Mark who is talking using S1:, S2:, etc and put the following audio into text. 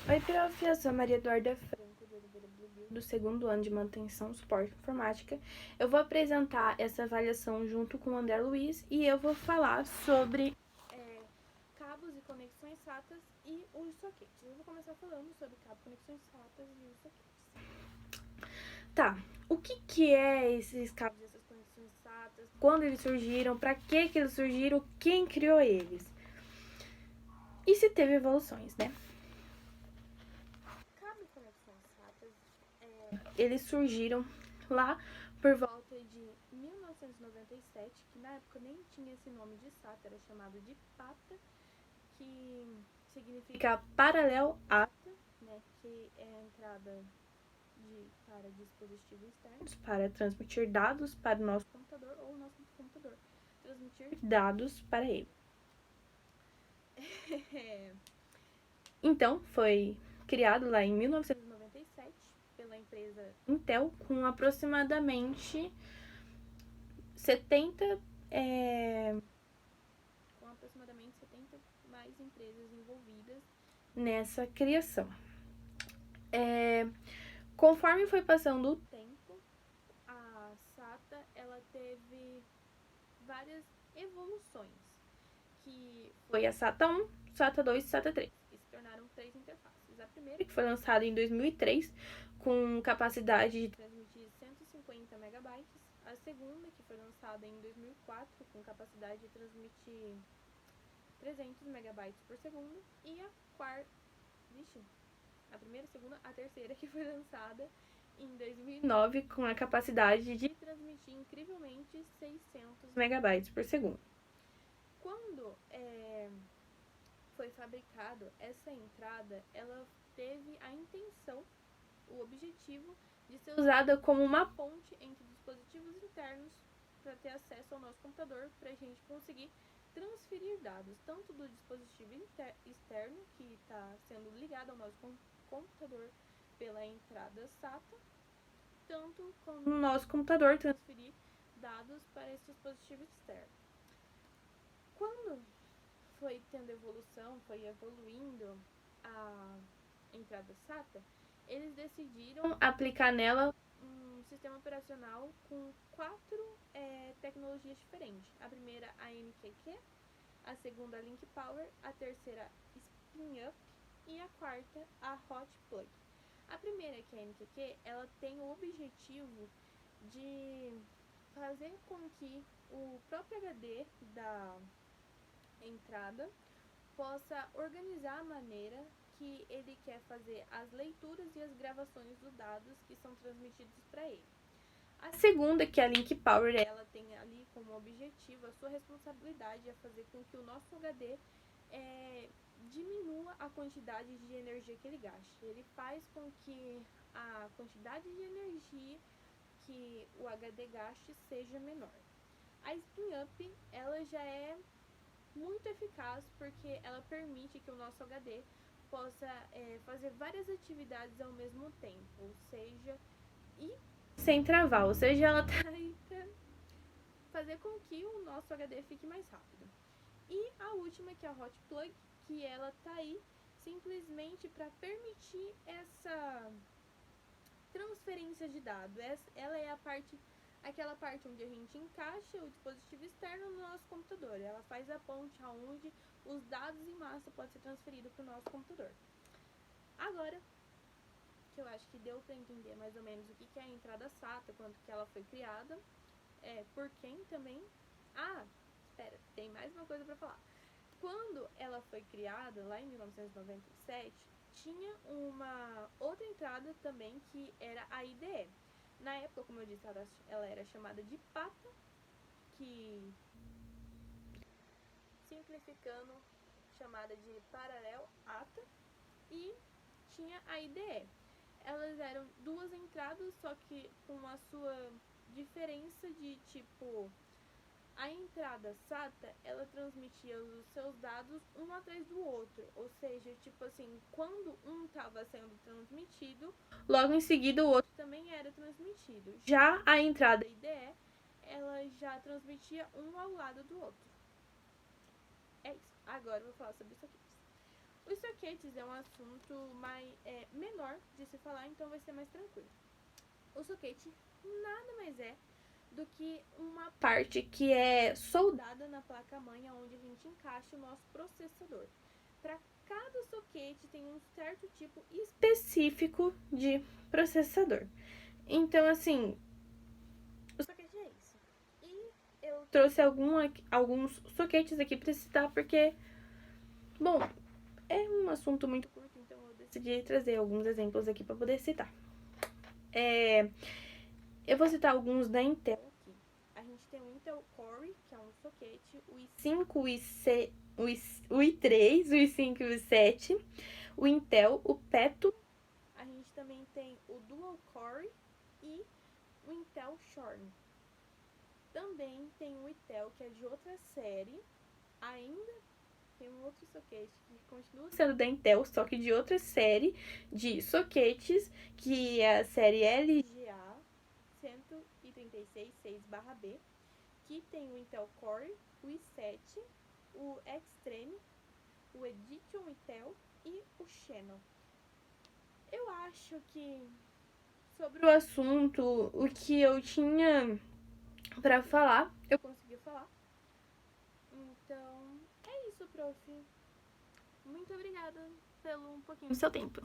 S1: Oi, prof. Eu sou a Maria Eduarda Franco, de Oliveira Blue, do segundo ano de manutenção e suporte informática. Eu vou apresentar essa avaliação junto com o André Luiz e eu vou falar sobre cabos e conexões SATAs e os sockets. Eu vou começar falando sobre cabos, conexões SATAs e os sockets. Tá, o que é esses cabos e essas conexões SATAs? Quando eles surgiram? Para que eles surgiram? Quem criou eles? E se teve evoluções, né? Cabos e conexões SATAs, eles surgiram lá por volta de 1997, que na época nem tinha esse nome de SATA, era chamado de PATA, que significa Parallel ATA, né, que é a entrada para dispositivos externos, para transmitir dados para o nosso computador ou o nosso computador transmitir dados para ele. Então, foi criado lá em 1997 pela empresa Intel, com aproximadamente 70 mais empresas envolvidas nessa criação. Conforme foi passando o tempo, a SATA ela teve várias evoluções, que foi a SATA 1, SATA 2 e SATA 3, que se tornaram 3 interfaces. A primeira, que foi lançada em 2003, com capacidade de transmitir 150 megabytes. A segunda, que foi lançada em 2004, com capacidade de transmitir 300 megabytes por segundo. E a quarta, a primeira, a segunda, a terceira, que foi lançada em 2009, com a capacidade de transmitir incrivelmente 600 megabytes por segundo. Quando foi fabricado essa entrada, ela teve a intenção, o objetivo de ser usada como uma ponte entre dispositivos internos para ter acesso ao nosso computador, para a gente conseguir transferir dados tanto do dispositivo externo, que está sendo ligado ao nosso computador pela entrada SATA, tanto como no nosso computador transferir dados para esse dispositivo externo. Quando foi tendo evolução, foi evoluindo a entrada SATA, eles decidiram aplicar nela um sistema operacional com 4 tecnologias diferentes. A primeira, a MQQ, a segunda, a Link Power, a terceira, Spin Up e a quarta, a Hot Plug. A primeira, que é a MQQ, ela tem o objetivo de fazer com que o próprio HD da entrada possa organizar a maneira que ele quer fazer as leituras e as gravações dos dados que são transmitidos para ele. A segunda, que é a Link Power, ela tem ali como objetivo, a sua responsabilidade é fazer com que o nosso HD diminua a quantidade de energia que ele gaste. Ele faz com que a quantidade de energia que o HD gaste seja menor. A Spin Up, ela já é muito eficaz porque ela permite que o nosso HD possa fazer várias atividades ao mesmo tempo, ou seja, e sem travar, ou seja, ela tá aí para fazer com que o nosso HD fique mais rápido. E a última, que é a Hot Plug, que ela tá aí simplesmente para permitir essa transferência de dados. Ela é aquela parte onde a gente encaixa o dispositivo externo no nosso computador. Ela faz a ponte aonde os dados em massa podem ser transferidos para o nosso computador. Agora, que eu acho que deu para entender mais ou menos o que é a entrada SATA, quando que ela foi criada, por quem também. Ah, espera, tem mais uma coisa para falar. Quando ela foi criada, lá em 1997, tinha uma outra entrada também, que era a IDE. Na época, como eu disse, ela era chamada de PATA, que, simplificando, chamada de Parallel ATA, e tinha a IDE. Elas eram duas entradas, só que com a sua diferença de tipo, a entrada SATA, ela transmitia os seus dados um atrás do outro, ou seja, tipo assim, quando um estava sendo transmitido, logo em seguida o outro também era transmitido. Já a entrada IDE, ela já transmitia um ao lado do outro. É isso. Agora eu vou falar sobre isso aqui. Os soquetes é um assunto menor de se falar, então vai ser mais tranquilo. O soquete nada mais é do que uma parte que é soldada na placa-mãe, onde a gente encaixa o nosso processador. Para cada soquete tem um certo tipo específico de processador. Então, assim, o soquete é isso. E eu trouxe alguns soquetes aqui para citar, porque, bom, é um assunto muito curto, então eu decidi trazer alguns exemplos aqui para poder citar. Eu vou citar alguns da Intel aqui. A gente tem o Intel Core, que é um soquete, o i5, o i3, o i5 e o i7, o Intel, o Peto. A gente também tem o Dual Core e o Intel Xorn. Também tem o Intel, que é de outra série, ainda tem um outro soquete que continua sendo da Intel, só que de outra série de soquetes, que é a série LGA 136/6/B, que tem o Intel Core, o i7, o Extreme, o Edition Intel e o Xenon. Eu acho que sobre o assunto, o que eu tinha pra falar, eu consegui falar. Então, é isso, prof. Muito obrigada pelo um pouquinho do seu tempo.